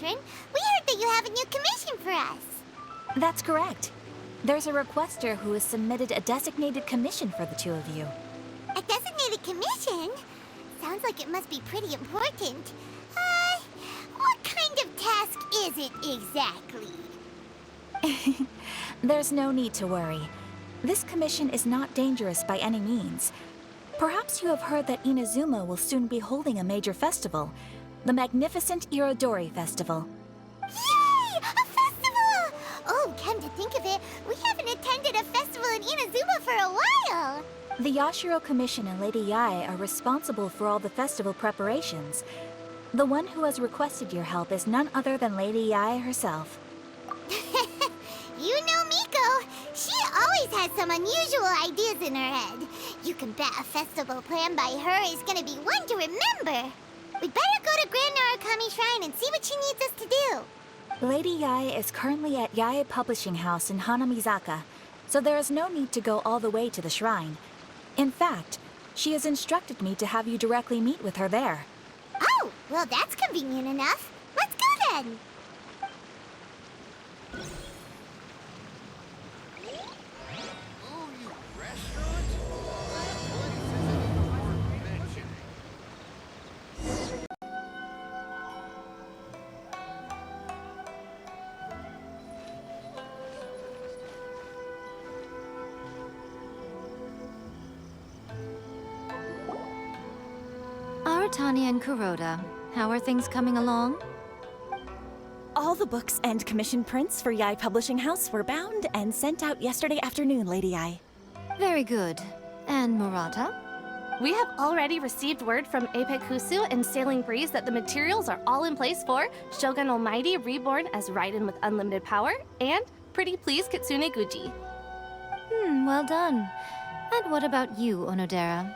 Matron. We heard that you have a new commission for us. That's correct. There's a requester who has submitted a designated commission for the two of you. A designated commission? Sounds like it must be pretty important. What kind of task is it exactly? There's no need to worry. This commission is not dangerous by any means. Perhaps you have heard that Inazuma will soon be holding a major festival, the magnificent Irodori Festival. Yay! A festival! Oh, come to think of it, we haven't attended a festival in Inazuma for a while! The Yashiro Commission and Lady Yae are responsible for all the festival preparations. The one who has requested your help is none other than Lady Yae herself. You know Miko. She always has some unusual ideas in her head. You can bet a festival planned by her is gonna be one to remember. We'd better go to Grand Narukami Shrine and see what she needs us to do. Lady Yae is currently at Yae Publishing House in Hanamizaka, so there is no need to go all the way to the shrine. In fact, she has instructed me to have you directly meet with her there. Oh, well that's convenient enough. Let's go then. Tanya and Kuroda, how are things coming along? All the books and commission prints for Yae Publishing House were bound and sent out yesterday afternoon, Lady Yae. Very good. And Murata? We have already received word from Apekusu and Sailing Breeze that the materials are all in place for Shogun Almighty Reborn as Raiden with Unlimited Power and Pretty Please Kitsune Guji. Well done. And what about you, Onodera?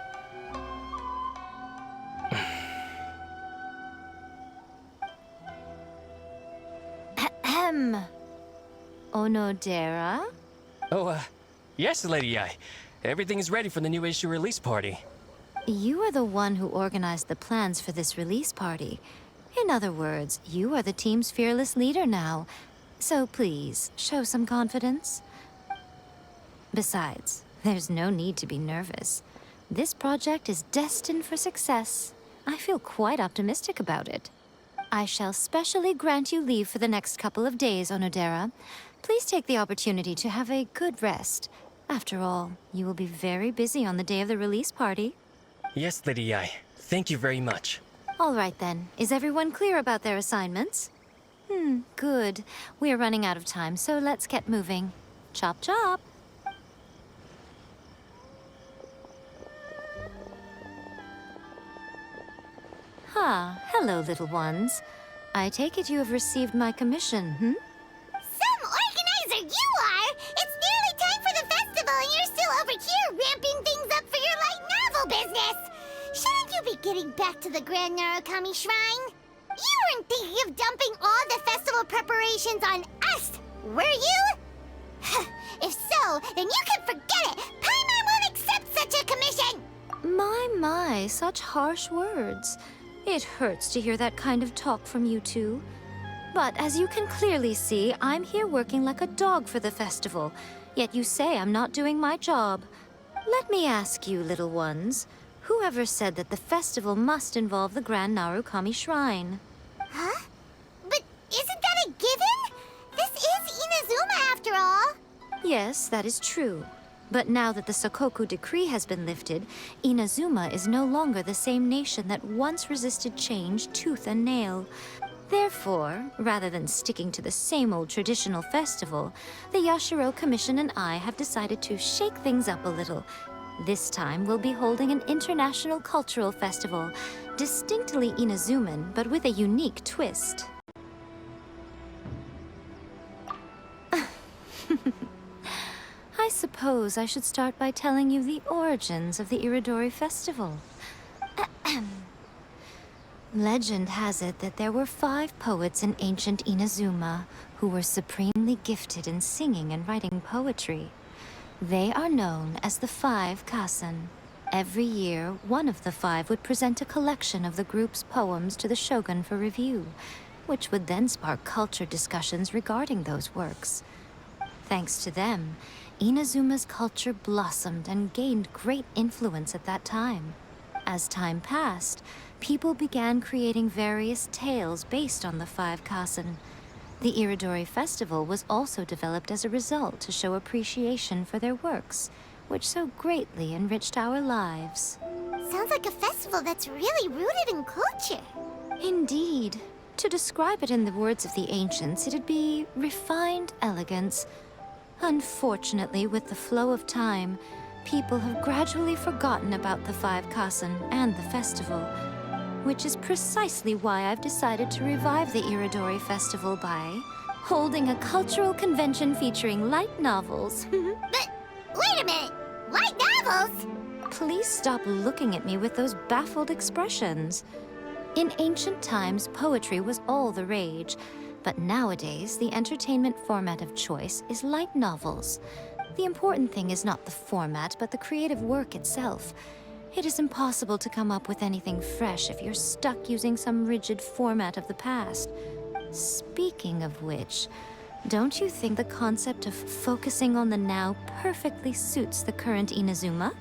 Onodera? Oh, yes, Lady Yae. Everything is ready for the new issue release party. You are the one who organized the plans for this release party. In other words, you are the team's fearless leader now. So please, show some confidence. Besides, there's no need to be nervous. This project is destined for success. I feel quite optimistic about it. I shall specially grant you leave for the next couple of days, Onodera. Please take the opportunity to have a good rest. After all, you will be very busy on the day of the release party. Yes, Lady Yae. Thank you very much. All right then. Is everyone clear about their assignments? Good. We are running out of time, so let's get moving. Chop chop! Hello, little ones. I take it you have received my commission, Some organizer you are! It's nearly time for the festival and you're still over here ramping things up for your light novel business! Shouldn't you be getting back to the Grand Narukami Shrine? You weren't thinking of dumping all the festival preparations on us, were you? If so, then you can forget it! Paimon won't accept such a commission! My, such harsh words. It hurts to hear that kind of talk from you two. But as you can clearly see, I'm here working like a dog for the festival. Yet you say I'm not doing my job. Let me ask you, little ones, whoever said that the festival must involve the Grand Narukami Shrine? Huh? But isn't that a given? This is Inazuma after all. Yes, that is true. But now that the Sakoku decree has been lifted, Inazuma is no longer the same nation that once resisted change tooth and nail. Therefore, rather than sticking to the same old traditional festival, the Yashiro Commission and I have decided to shake things up a little. This time, we'll be holding an international cultural festival, distinctly Inazuman, but with a unique twist. I suppose I should start by telling you the origins of the Irodori festival. Legend has it that there were 5 poets in ancient Inazuma who were supremely gifted in singing and writing poetry. They are known as the 5 Kasen. Every year, one of the 5 would present a collection of the group's poems to the shogun for review. which would then spark culture discussions regarding those works. Thanks to them, Inazuma's culture blossomed and gained great influence at that time. As time passed, people began creating various tales based on the five kasen. The Irodori festival was also developed as a result to show appreciation for their works, which so greatly enriched our lives. Sounds like a festival that's really rooted in culture. Indeed. To describe it in the words of the ancients, it'd be refined elegance. Unfortunately, with the flow of time, people have gradually forgotten about the five kasen and the festival, which is precisely why I've decided to revive the Irodori festival by holding a cultural convention featuring light novels. But wait a minute! Light novels? Please stop looking at me with those baffled expressions. In ancient times, poetry was all the rage, but nowadays, the entertainment format of choice is light novels. The important thing is not the format, but the creative work itself. It is impossible to come up with anything fresh if you're stuck using some rigid format of the past. Speaking of which, don't you think the concept of focusing on the now perfectly suits the current Inazuma?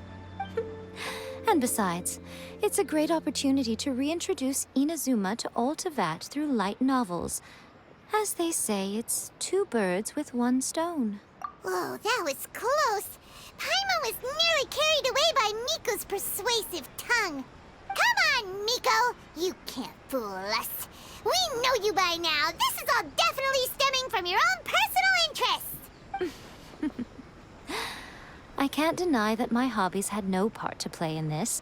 And besides, it's a great opportunity to reintroduce Inazuma to all Teyvat through light novels. As they say, it's two birds with one stone. Whoa, that was close. Paimon was nearly carried away by Miko's persuasive tongue. Come on, Miko! You can't fool us. We know you by now. This is all definitely stemming from your own personal interest. I can't deny that my hobbies had no part to play in this.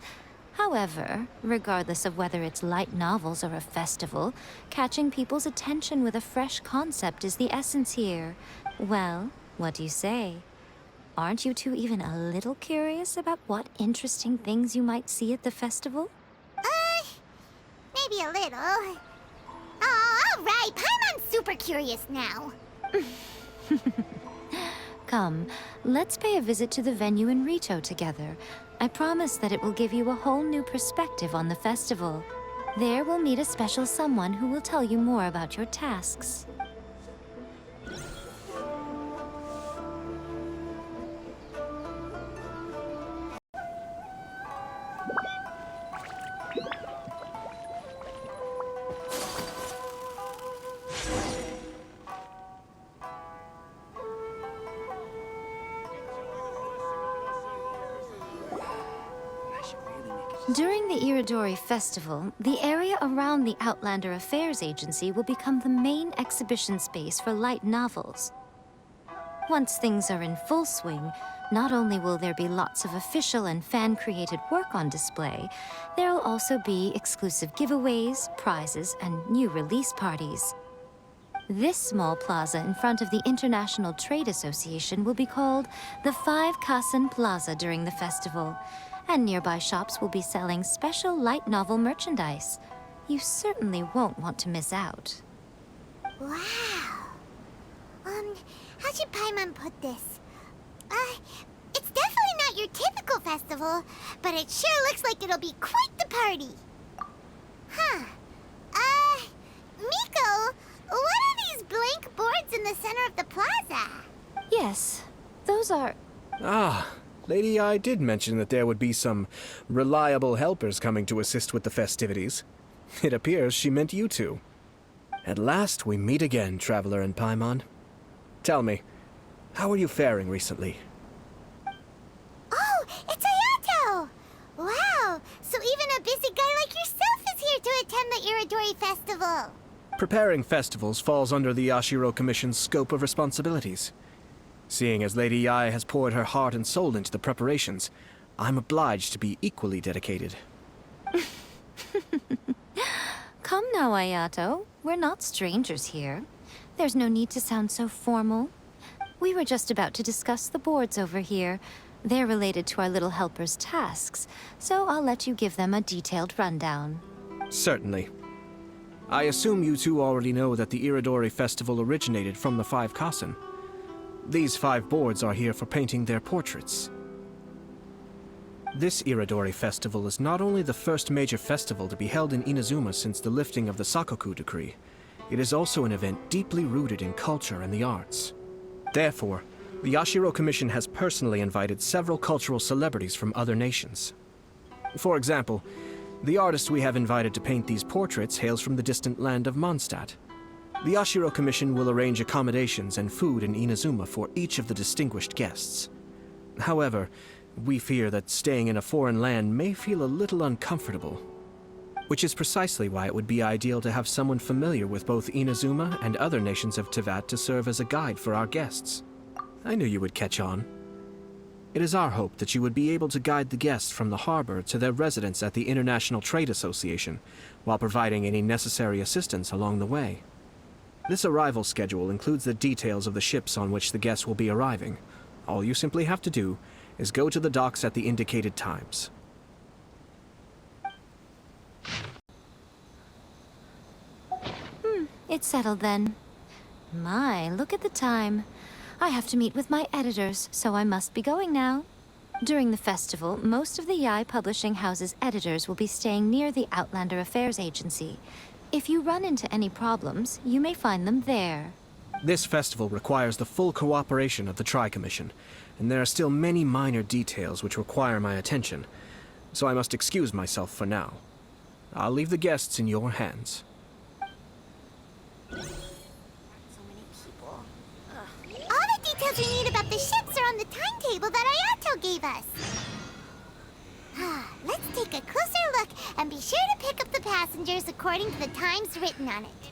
However, regardless of whether it's light novels or a festival, catching people's attention with a fresh concept is the essence here. Well, what do you say? Aren't you two even a little curious about what interesting things you might see at the festival? Maybe a little. Oh, all right. Paimon's super curious now. Come, let's pay a visit to the venue in Rito together. I promise that it will give you a whole new perspective on the festival. There we'll meet a special someone who will tell you more about your tasks. During the Irodori Festival, the area around the Outlander Affairs Agency will become the main exhibition space for light novels. Once things are in full swing, not only will there be lots of official and fan-created work on display, there'll also be exclusive giveaways, prizes, and new release parties. This small plaza in front of the International Trade Association will be called the Five Kasen Plaza during the festival, and nearby shops will be selling special light novel merchandise. You certainly won't want to miss out. Wow. How should Paimon put this? It's definitely not your typical festival, but it sure looks like it'll be quite the party. Huh. Miko, what are these blank boards in the center of the plaza? Yes, those are... Ah, Lady I did mention that there would be some reliable helpers coming to assist with the festivities. It appears she meant you two. At last we meet again, Traveler and Paimon. Tell me, how are you faring recently? Oh, it's Ayato! Wow, so even a busy guy like yourself is here to attend the Irodori Festival. Preparing festivals falls under the Yashiro Commission's scope of responsibilities. Seeing as Lady Yae has poured her heart and soul into the preparations, I'm obliged to be equally dedicated. Come now, Ayato. We're not strangers here. There's no need to sound so formal. We were just about to discuss the boards over here. They're related to our little helper's tasks, so I'll let you give them a detailed rundown. Certainly. I assume you two already know that the Irodori Festival originated from the Five Kasen. These 5 boards are here for painting their portraits. This Irodori Festival is not only the first major festival to be held in Inazuma since the lifting of the Sakoku decree, it is also an event deeply rooted in culture and the arts. Therefore, the Yashiro Commission has personally invited several cultural celebrities from other nations. For example, the artist we have invited to paint these portraits hails from the distant land of Mondstadt. The Yashiro Commission will arrange accommodations and food in Inazuma for each of the distinguished guests. However, we fear that staying in a foreign land may feel a little uncomfortable, which is precisely why it would be ideal to have someone familiar with both Inazuma and other nations of Teyvat to serve as a guide for our guests. I knew you would catch on. It is our hope that you would be able to guide the guests from the harbor to their residence at the International Trade Association, while providing any necessary assistance along the way. This arrival schedule includes the details of the ships on which the guests will be arriving. All you simply have to do is go to the docks at the indicated times. It's settled then. My, look at the time. I have to meet with my editors, so I must be going now. During the festival, most of the Yai Publishing House's editors will be staying near the Outlander Affairs Agency. If you run into any problems, you may find them there. This festival requires the full cooperation of the Tri-Commission, and there are still many minor details which require my attention, so I must excuse myself for now. I'll leave the guests in your hands. All the details we need about the ships are on the timetable that Ayato gave us. Let's take a closer look and be sure to pick up the passengers according to the times written on it.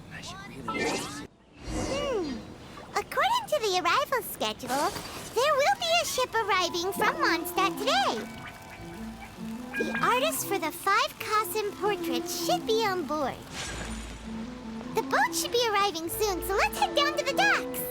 According to the arrival schedule, there will be a ship arriving from Mondstadt today. The artists for the 5 Kasim portraits should be on board. The boat should be arriving soon, so let's head down to the docks.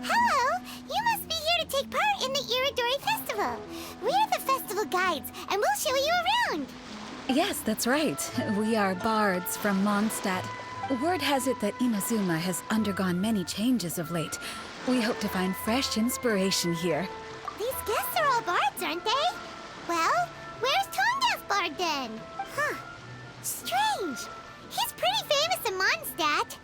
Hello! You must be here to take part in the Irodori Festival. We're the festival guides, and we'll show you around. Yes, that's right. We are bards from Mondstadt. Word has it that Inazuma has undergone many changes of late. We hope to find fresh inspiration here. These guests are all bards, aren't they? Well, where's Tondef Bard then? Huh. Strange. He's pretty famous in Mondstadt.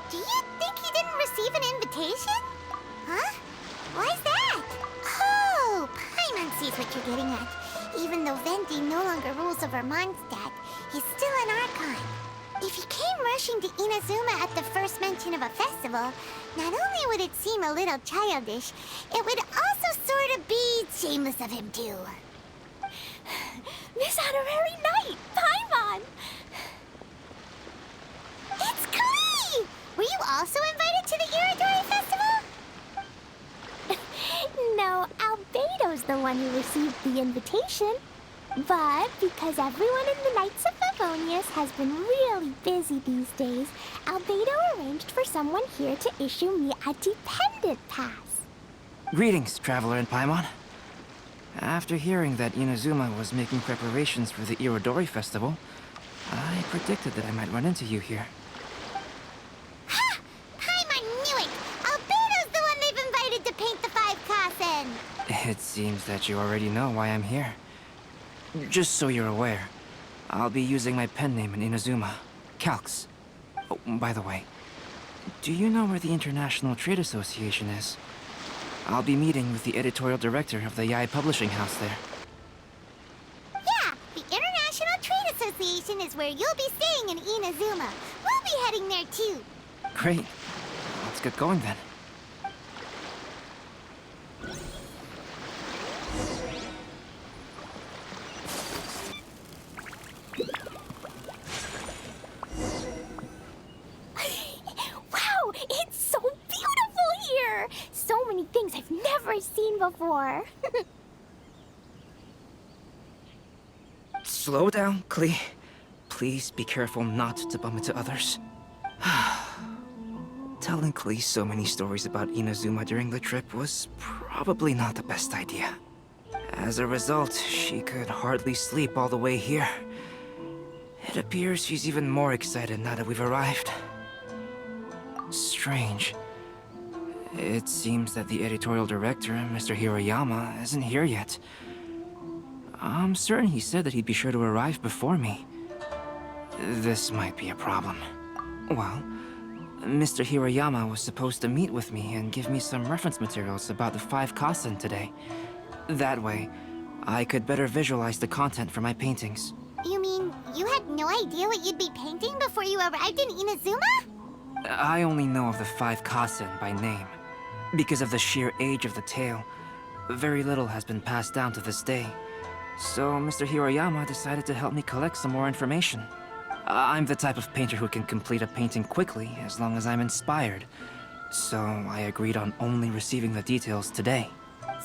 Do you think he didn't receive an invitation? Huh? Why's that? Oh, Paimon sees what you're getting at. Even though Venti no longer rules over Mondstadt, he's still an Archon. If he came rushing to Inazuma at the first mention of a festival, not only would it seem a little childish, it would also sort of be shameless of him too. Miss Honorary Knight, Paimon! It's Klee! Were you also invited to the Irodori Festival? No, Albedo's the one who received the invitation. But because everyone in the Knights of Favonius has been really busy these days, Albedo arranged for someone here to issue me a dependent pass. Greetings, Traveler and Paimon. After hearing that Inazuma was making preparations for the Irodori Festival, I predicted that I might run into you here. Ha! Paimon knew it! Albedo's the one they've invited to paint the 5 Kassen! It seems that you already know why I'm here. Just so you're aware, I'll be using my pen name in Inazuma, Calx. Oh, by the way, do you know where the International Trade Association is? I'll be meeting with the editorial director of the Yai Publishing House there. Yeah, the International Trade Association is where you'll be staying in Inazuma. We'll be heading there too. Great. Let's get going then. Wow, it's so beautiful here! So many things I've never seen before. Slow down, Klee. Please be careful not to bump into others. Telling Klee so many stories about Inazuma during the trip was probably not the best idea. As a result, she could hardly sleep all the way here. It appears she's even more excited now that we've arrived. Strange. It seems that the editorial director, Mr. Hiroyama, isn't here yet. I'm certain he said that he'd be sure to arrive before me. This might be a problem. Well, Mr. Hiroyama was supposed to meet with me and give me some reference materials about the 5 Kasen today. That way, I could better visualize the content for my paintings. You mean you had no idea what you'd be painting before you arrived in Inazuma? I only know of the 5 Kasen by name. Because of the sheer age of the tale, very little has been passed down to this day. So Mr. Hiroyama decided to help me collect some more information. I'm the type of painter who can complete a painting quickly as long as I'm inspired. So I agreed on only receiving the details today.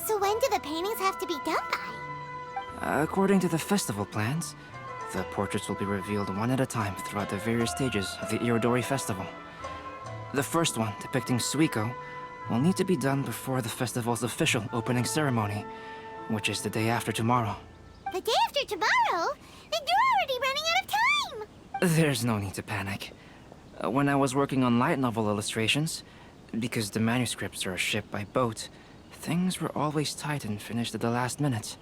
So when do the paintings have to be done by? According to the festival plans, the portraits will be revealed one at a time throughout the various stages of the Irodori festival. The first one, depicting Suiko, will need to be done before the festival's official opening ceremony, which is the day after tomorrow. The day after tomorrow? Then you're already running out of time! There's no need to panic. When I was working on light novel illustrations, because the manuscripts are shipped by boat, things were always tight and finished at the last minute.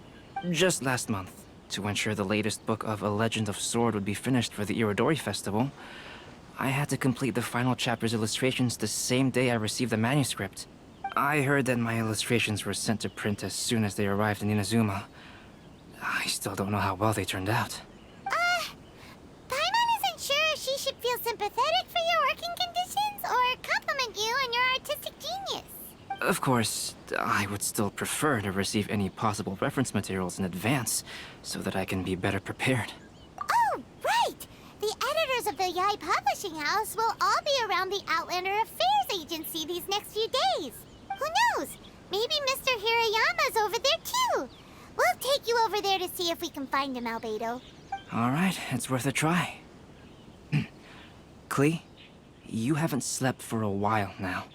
Just last month, to ensure the latest book of A Legend of Sword would be finished for the Irodori Festival, I had to complete the final chapter's illustrations the same day I received the manuscript. I heard that my illustrations were sent to print as soon as they arrived in Inazuma. I still don't know how well they turned out. Paimon isn't sure if she should feel sympathetic for your working conditions or compliment you on your artistic genius. Of course, I would still prefer to receive any possible reference materials in advance, so that I can be better prepared. Oh, right! The editors of the Yai Publishing House will all be around the Outlander Affairs Agency these next few days. Who knows? Maybe Mr. Hiroyama's over there too. We'll take you over there to see if we can find him, Albedo. Alright, it's worth a try. Klee, you haven't slept for a while now.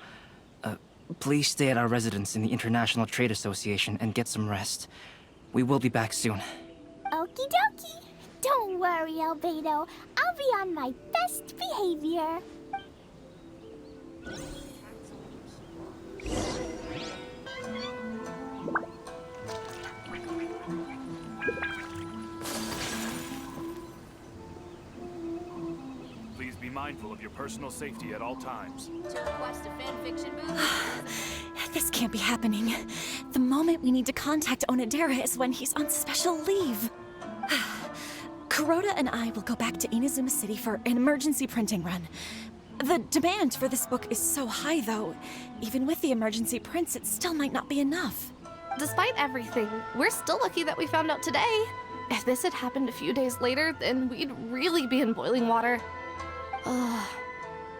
Please stay at our residence in the International Trade Association and get some rest. We will be back soon. Okie dokie. Don't worry, Albedo. I'll be on my best behavior. Please be mindful of your personal safety at all times. To request a fanfiction booth? This can't be happening. The moment we need to contact Onodera is when he's on special leave. Kuroda and I will go back to Inazuma City for an emergency printing run. The demand for this book is so high, though. Even with the emergency prints, it still might not be enough. Despite everything, we're still lucky that we found out today. If this had happened a few days later, then we'd really be in boiling water.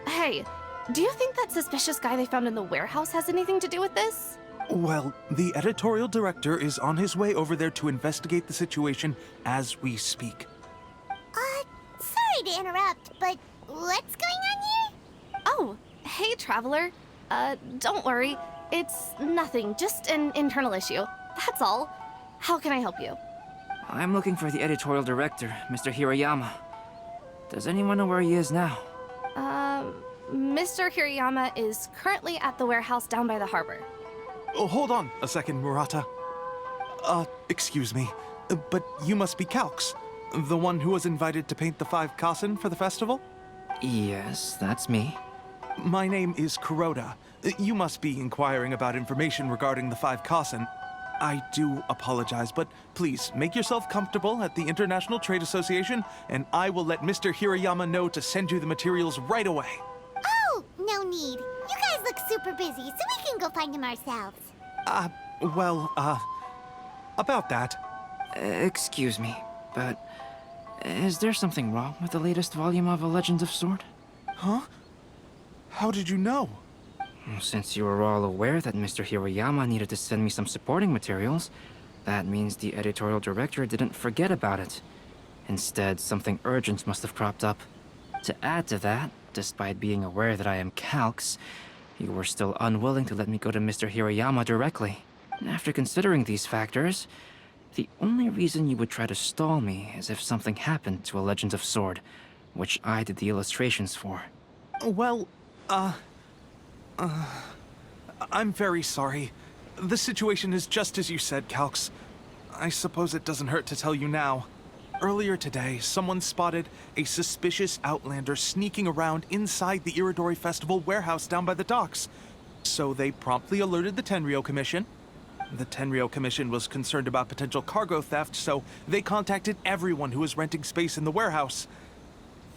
Hey, do you think that suspicious guy they found in the warehouse has anything to do with this? Well, the editorial director is on his way over there to investigate the situation as we speak. Sorry to interrupt, but what's going on here? Oh, hey, Traveler. Don't worry. It's nothing, just an internal issue. That's all. How can I help you? I'm looking for the editorial director, Mr. Hiroyama. Does anyone know where he is now? Mr. Hiroyama is currently at the warehouse down by the harbor. Oh, hold on a second, Murata. Excuse me, but you must be Calx, the one who was invited to paint the 5 Kasen for the festival? Yes, that's me. My name is Kuroda. You must be inquiring about information regarding the 5 Kasen. I do apologize, but please make yourself comfortable at the International Trade Association, and I will let Mr. Hiroyama know to send you the materials right away. Oh, no need. You guys look super busy, so we can go find him ourselves. About that. Excuse me, but is there something wrong with the latest volume of A Legend of Sword? Huh? How did you know? Since you were all aware that Mr. Hiroyama needed to send me some supporting materials, that means the editorial director didn't forget about it. Instead, something urgent must have cropped up. To add to that, despite being aware that I am Calx, you were still unwilling to let me go to Mr. Hirayama directly. And after considering these factors, the only reason you would try to stall me is if something happened to A Legend of Sword, which I did the illustrations for. Well, I'm very sorry. The situation is just as you said, Calx. I suppose it doesn't hurt to tell you now. Earlier today, someone spotted a suspicious outlander sneaking around inside the Irodori Festival warehouse down by the docks. So they promptly alerted the Tenryou Commission. The Tenryou Commission was concerned about potential cargo theft, so they contacted everyone who was renting space in the warehouse.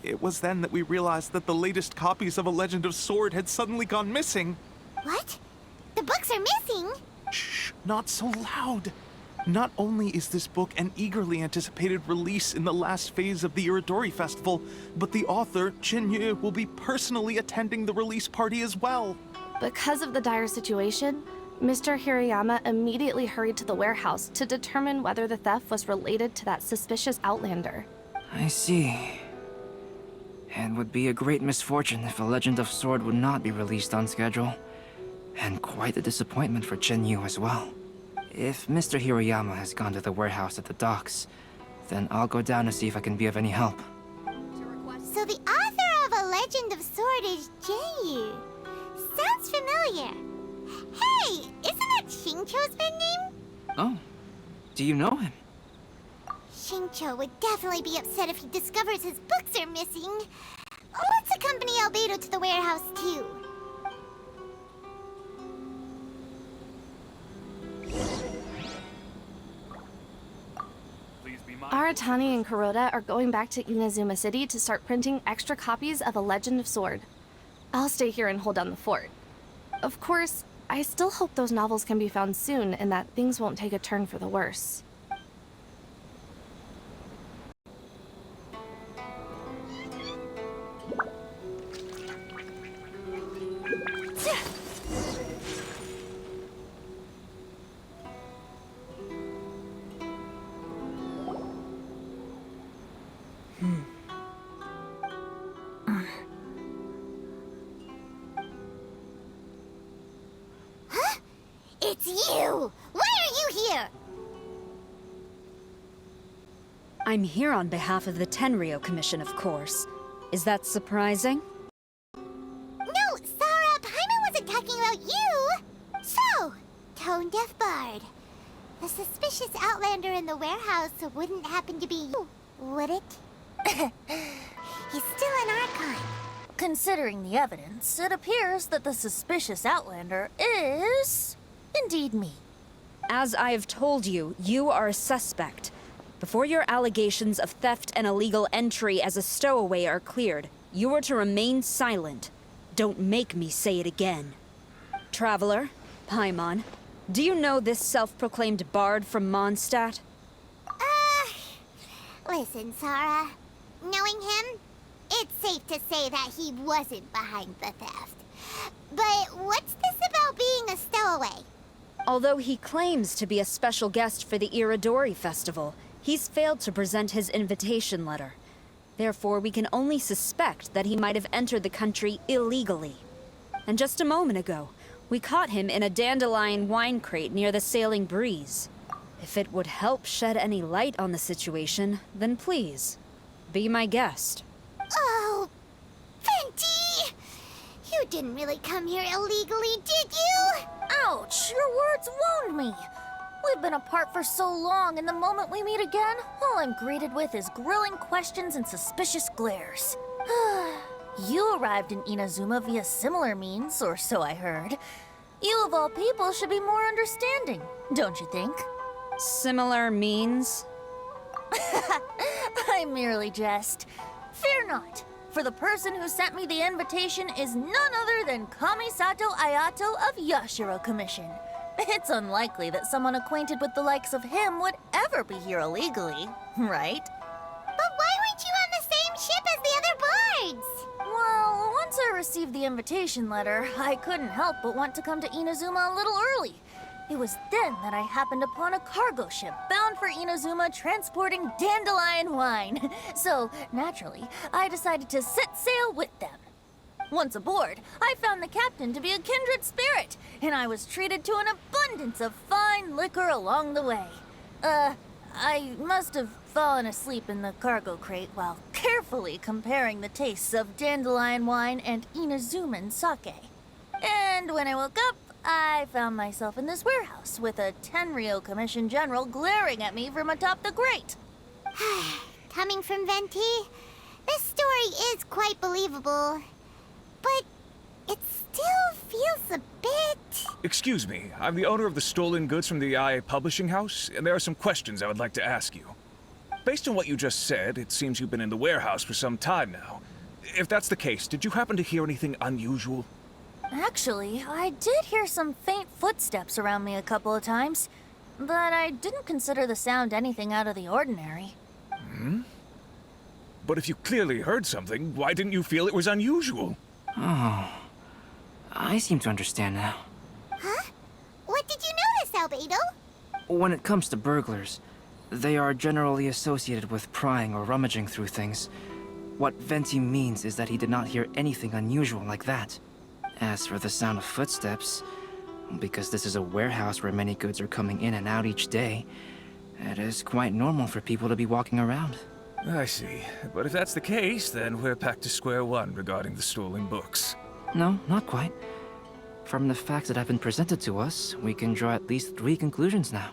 It was then that we realized that the latest copies of A Legend of Sword had suddenly gone missing. What? The books are missing? Shh, not so loud. Not only is this book an eagerly anticipated release in the last phase of the Irodori Festival, but the author, Chin-Yu, will be personally attending the release party as well. Because of the dire situation, Mr. Hirayama immediately hurried to the warehouse to determine whether the theft was related to that suspicious outlander. I see. It would be a great misfortune if A Legend of Sword would not be released on schedule. And quite a disappointment for Chin-Yu as well. If Mr. Hirayama has gone to the warehouse at the docks, then I'll go down to see if I can be of any help. So the author of A Legend of Sword is Jin-Yu. Sounds familiar. Hey, isn't that Xingqiu's pen name? Oh, do you know him? Xingqiu would definitely be upset if he discovers his books are missing. Let's accompany Albedo to the warehouse too. Aratani and Kuroda are going back to Inazuma City to start printing extra copies of A Legend of Sword. I'll stay here and hold down the fort. Of course, I still hope those novels can be found soon and that things won't take a turn for the worse. Huh? It's you! Why are you here? I'm here on behalf of the Tenryou Commission, of course. Is that surprising? No, Sarah, Paimon wasn't talking about you! So, tone-deaf bard. The suspicious outlander in the warehouse wouldn't happen to be you, would it? He's still an Archon. Considering the evidence, it appears that the suspicious outlander is indeed me. As I have told you, you are a suspect. Before your allegations of theft and illegal entry as a stowaway are cleared, you are to remain silent. Don't make me say it again. Traveler, Paimon, do you know this self-proclaimed bard from Mondstadt? Listen, Sarah. Knowing him, it's safe to say that he wasn't behind the theft. But what's this about being a stowaway? Although he claims to be a special guest for the Irodori Festival, he's failed to present his invitation letter. Therefore, we can only suspect that he might have entered the country illegally. And just a moment ago, we caught him in a dandelion wine crate near the Sailing Breeze. If it would help shed any light on the situation, then please, be my guest. Oh, Fenty! You didn't really come here illegally, did you? Ouch! Your words wound me. We've been apart for so long, and the moment we meet again, all I'm greeted with is grilling questions and suspicious glares. You arrived in Inazuma via similar means, or so I heard. You of all people should be more understanding, don't you think? Similar means? I merely jest. Fear not, for the person who sent me the invitation is none other than Kamisato Ayato of Yashiro Commission. It's unlikely that someone acquainted with the likes of him would ever be here illegally, right? But why weren't you on the same ship as the other bards? Well, once I received the invitation letter, I couldn't help but want to come to Inazuma a little early. It was then that I happened upon a cargo ship bound for Inazuma transporting dandelion wine. So, naturally, I decided to set sail with them. Once aboard, I found the captain to be a kindred spirit, and I was treated to an abundance of fine liquor along the way. I must have fallen asleep in the cargo crate while carefully comparing the tastes of dandelion wine and Inazuman sake. And when I woke up, I found myself in this warehouse with a Tenryo Commission General glaring at me from atop the grate. Coming from Venti, this story is quite believable. But it still feels a bit... Excuse me, I'm the owner of the stolen goods from the IA Publishing House, and there are some questions I would like to ask you. Based on what you just said, it seems you've been in the warehouse for some time now. If that's the case, did you happen to hear anything unusual? Actually, I did hear some faint footsteps around me a couple of times, but I didn't consider the sound anything out of the ordinary. Hmm? But if you clearly heard something, why didn't you feel it was unusual? Oh, I seem to understand now. Huh? What did you notice, Albedo? When it comes to burglars, they are generally associated with prying or rummaging through things. What Venti means is that he did not hear anything unusual like that. As for the sound of footsteps, because this is a warehouse where many goods are coming in and out each day, it is quite normal for people to be walking around. I see. But if that's the case, then we're back to square one regarding the stolen books. No, not quite. From the facts that have been presented to us, we can draw at least 3 conclusions now.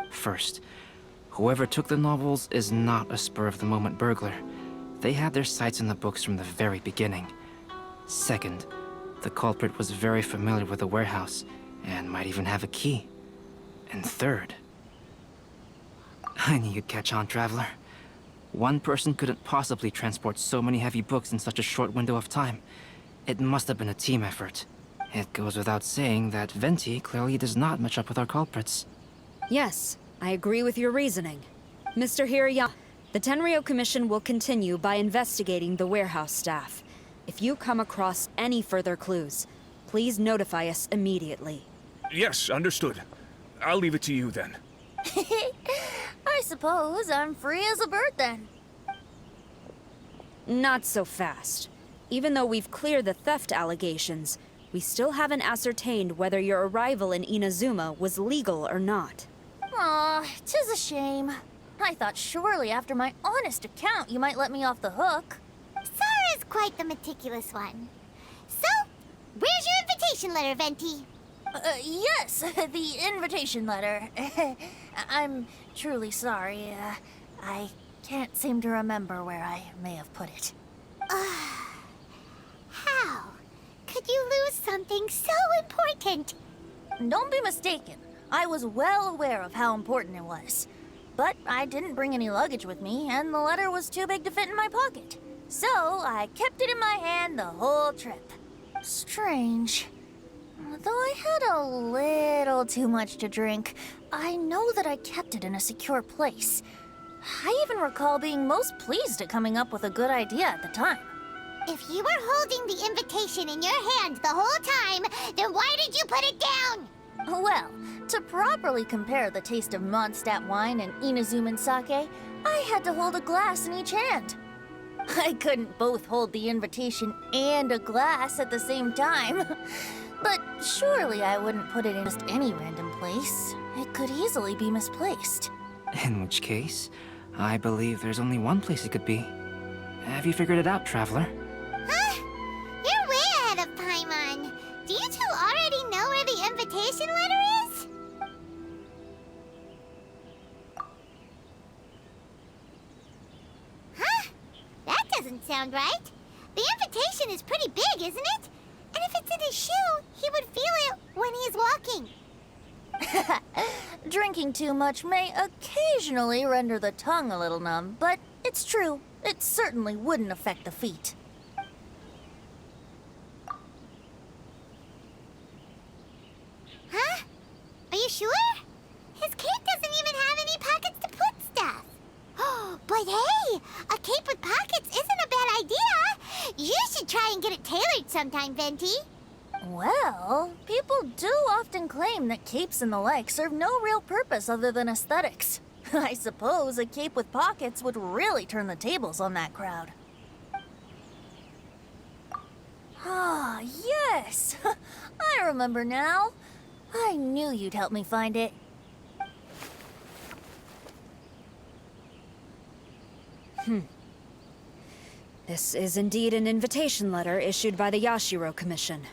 First, whoever took the novels is not a spur-of-the-moment burglar. They had their sights on the books from the very beginning. Second, the culprit was very familiar with the warehouse, and might even have a key. And third... I knew you'd catch on, Traveler. One person couldn't possibly transport so many heavy books in such a short window of time. It must have been a team effort. It goes without saying that Venti clearly does not match up with our culprits. Yes, I agree with your reasoning. Mr. Hirayama, the Tenryo Commission will continue by investigating the warehouse staff. If you come across any further clues, please notify us immediately. Yes, understood. I'll leave it to you then. I suppose I'm free as a bird then. Not so fast. Even though we've cleared the theft allegations, we still haven't ascertained whether your arrival in Inazuma was legal or not. Aw, 'tis a shame. I thought surely after my honest account you might let me off the hook. Sara's quite the meticulous one. So, where's your invitation letter, Venti? Yes, the invitation letter. I'm truly sorry. I can't seem to remember where I may have put it. How could you lose something so important? Don't be mistaken. I was well aware of how important it was. But I didn't bring any luggage with me, and the letter was too big to fit in my pocket. So I kept it in my hand the whole trip. Strange. Though I had a little too much to drink, I know that I kept it in a secure place. I even recall being most pleased at coming up with a good idea at the time. If you were holding the invitation in your hand the whole time, then why did you put it down? Well, to properly compare the taste of Mondstadt wine and Inazuman sake, I had to hold a glass in each hand. I couldn't both hold the invitation and a glass at the same time. But surely I wouldn't put it in just any random place. It could easily be misplaced. In which case, I believe there's only one place it could be. Have you figured it out, Traveler? Huh? You're way ahead of Paimon. Do you two already know where the invitation letter is? Huh? That doesn't sound right. The invitation is pretty big, isn't it? And if it's in his shoe, he would feel it when he's walking. Drinking too much may occasionally render the tongue a little numb, but it's true. It certainly wouldn't affect the feet. Huh? Are you sure? His cape doesn't even have any pockets to put stuff. But hey, a cape with pockets isn't a bad idea. You should try and get it tailored sometime, Venti. Well, people do often claim that capes and the like serve no real purpose other than aesthetics. I suppose a cape with pockets would really turn the tables on that crowd. Ah, yes! I remember now. I knew you'd help me find it. This is indeed an invitation letter issued by the Yashiro Commission.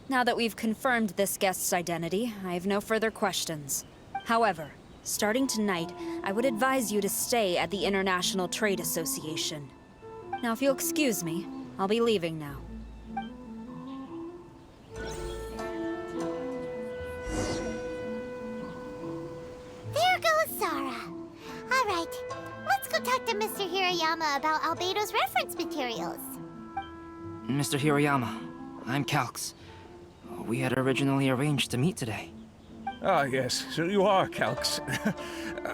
Now that we've confirmed this guest's identity, I have no further questions. However, starting tonight, I would advise you to stay at the International Trade Association. Now, if you'll excuse me, I'll be leaving now. There goes Zara. All right, let's go talk to Mr. Hirayama about Albedo's reference materials. Mr. Hirayama, I'm Calx. We had originally arranged to meet today. Ah, yes, so you are Calx.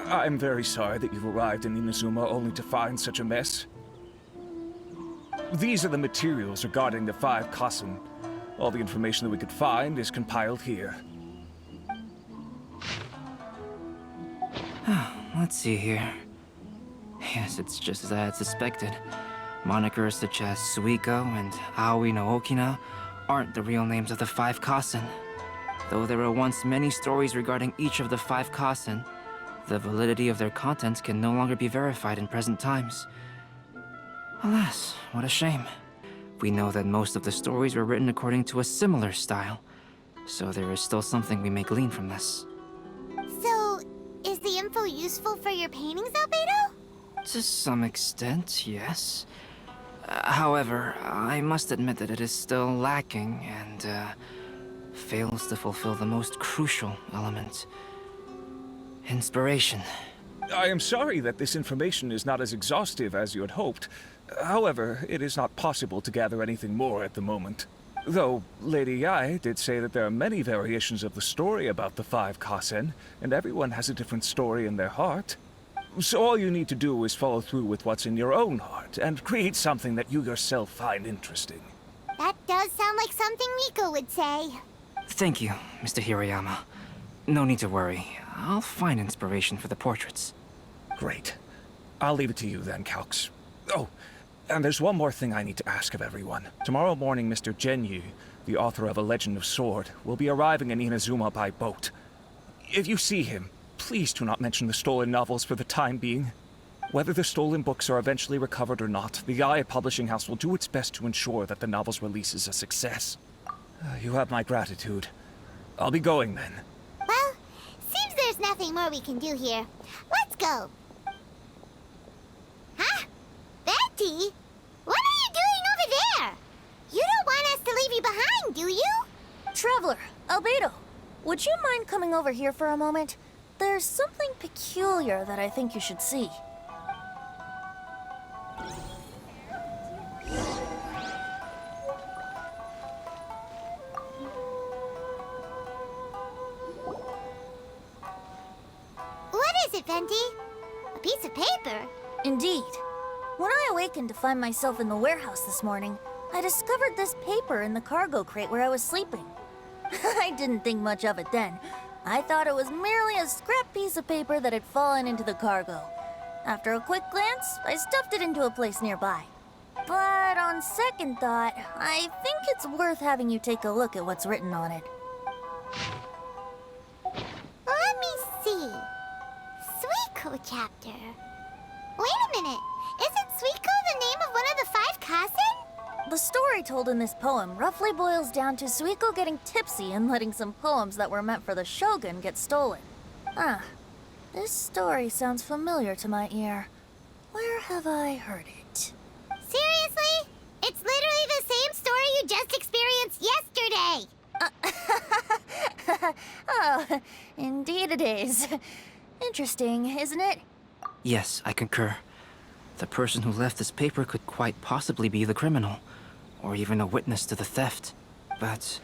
I'm very sorry that you've arrived in Inazuma only to find such a mess. These are the materials regarding the 5 Kasen. All the information that we could find is compiled here. Let's see here. Yes, it's just as I had suspected. Monikers such as Suiko and Aoi no Okina aren't the real names of the 5 Kasen. Though there were once many stories regarding each of the 5 Kasen, the validity of their contents can no longer be verified in present times. Alas, what a shame. We know that most of the stories were written according to a similar style, so there is still something we may glean from this. So, is the info useful for your paintings, Albedo? To some extent, yes. However, I must admit that it is still lacking and fails to fulfill the most crucial element. Inspiration. I am sorry that this information is not as exhaustive as you had hoped. However, it is not possible to gather anything more at the moment. Though Lady Yae did say that there are many variations of the story about the 5 Kasen, and everyone has a different story in their heart. So all you need to do is follow through with what's in your own heart, and create something that you yourself find interesting. That does sound like something Miko would say. Thank you, Mr. Hirayama. No need to worry. I'll find inspiration for the portraits. Great. I'll leave it to you then, Calx. Oh, and there's one more thing I need to ask of everyone. Tomorrow morning, Mr. Genyu, the author of A Legend of Sword, will be arriving in Inazuma by boat. If you see him, please do not mention the stolen novels for the time being. Whether the stolen books are eventually recovered or not, the Yae Publishing House will do its best to ensure that the novel's release is a success. You have my gratitude. I'll be going then. Well, seems there's nothing more we can do here. Let's go. Huh? Betty? What are you doing over there? You don't want us to leave you behind, do you? Traveler, Albedo, would you mind coming over here for a moment? There's something peculiar that I think you should see. What is it, Venti? A piece of paper? Indeed. When I awakened to find myself in the warehouse this morning, I discovered this paper in the cargo crate where I was sleeping. I didn't think much of it then. I thought it was merely a scrap piece of paper that had fallen into the cargo. After a quick glance, I stuffed it into a place nearby. But on second thought, I think it's worth having you take a look at what's written on it. Let me see. Suiko chapter. Wait a minute. Isn't Suiko the name of one of the 5 Kasen? The story told in this poem roughly boils down to Suiko getting tipsy and letting some poems that were meant for the shogun get stolen. Ah, this story sounds familiar to my ear. Where have I heard it? Seriously? It's literally the same story you just experienced yesterday! Oh, indeed it is. Interesting, isn't it? Yes, I concur. The person who left this paper could quite possibly be the criminal, or even a witness to the theft. But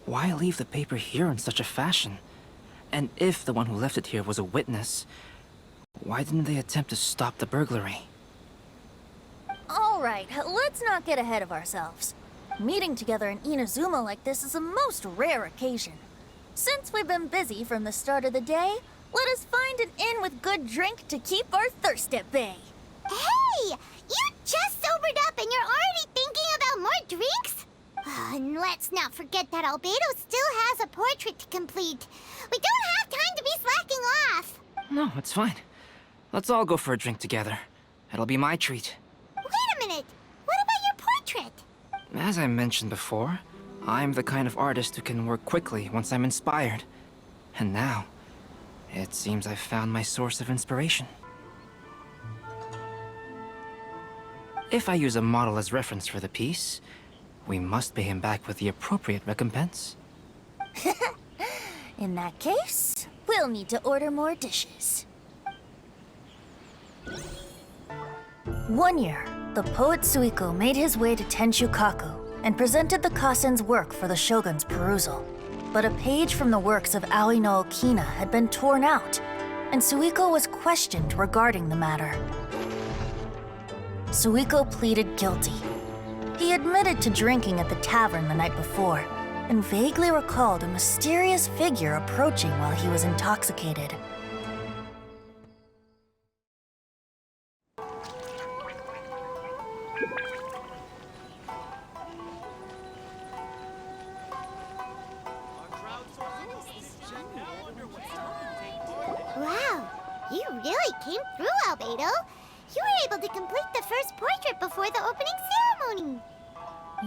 why leave the paper here in such a fashion? And if the one who left it here was a witness, why didn't they attempt to stop the burglary? All right, let's not get ahead of ourselves. Meeting together in Inazuma like this is a most rare occasion. Since we've been busy from the start of the day, let us find an inn with good drink to keep our thirst at bay. Hey! You just sobered up and you're already thinking about more drinks? And let's not forget that Albedo still has a portrait to complete. We don't have time to be slacking off. No, it's fine. Let's all go for a drink together. It'll be my treat. Wait a minute. What about your portrait? As I mentioned before, I'm the kind of artist who can work quickly once I'm inspired. And now, it seems I've found my source of inspiration. If I use a model as reference for the piece, we must pay him back with the appropriate recompense. In that case, we'll need to order more dishes. One year, the poet Suiko made his way to Tenshukaku and presented the Kasen's work for the shogun's perusal. But a page from the works of Aoi no Okina had been torn out, and Suiko was questioned regarding the matter. Suiko pleaded guilty. He admitted to drinking at the tavern the night before, and vaguely recalled a mysterious figure approaching while he was intoxicated. Wow, you really came through, Albedo. You were able to complete the first portrait before the opening ceremony.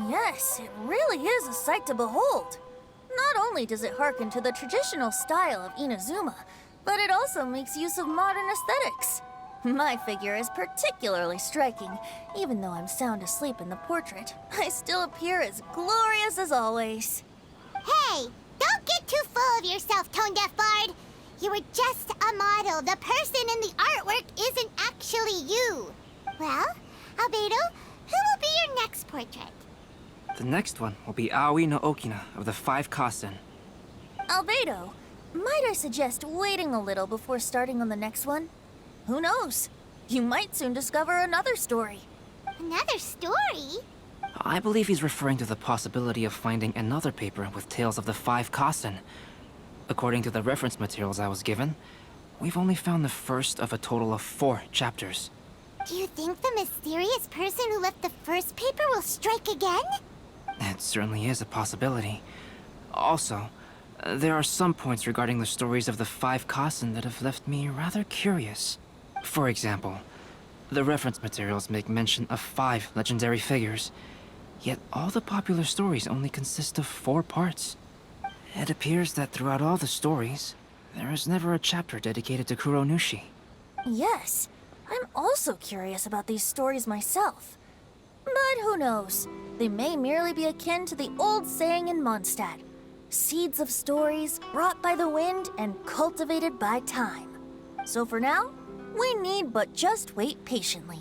Yes, it really is a sight to behold. Not only does it harken to the traditional style of Inazuma, but it also makes use of modern aesthetics. My figure is particularly striking. Even though I'm sound asleep in the portrait, I still appear as glorious as always. Hey, don't get too full of yourself, Tone-Deaf Bard. You were just a model. The person in the artwork isn't actually you. Well, Albedo, who will be your next portrait? The next one will be Aoi no Okina of the 5 Kasen. Albedo, might I suggest waiting a little before starting on the next one? Who knows? You might soon discover another story. Another story? I believe he's referring to the possibility of finding another paper with tales of the 5 Kasen. According to the reference materials I was given, we've only found the first of a total of 4 chapters. Do you think the mysterious person who left the first paper will strike again? It certainly is a possibility. Also, there are some points regarding the stories of the 5 Kasen that have left me rather curious. For example, the reference materials make mention of 5 legendary figures, yet all the popular stories only consist of 4 parts. It appears that throughout all the stories, there is never a chapter dedicated to Kuronushi. Yes, I'm also curious about these stories myself. But who knows? They may merely be akin to the old saying in Mondstadt. Seeds of stories brought by the wind and cultivated by time. So for now, we need but just wait patiently.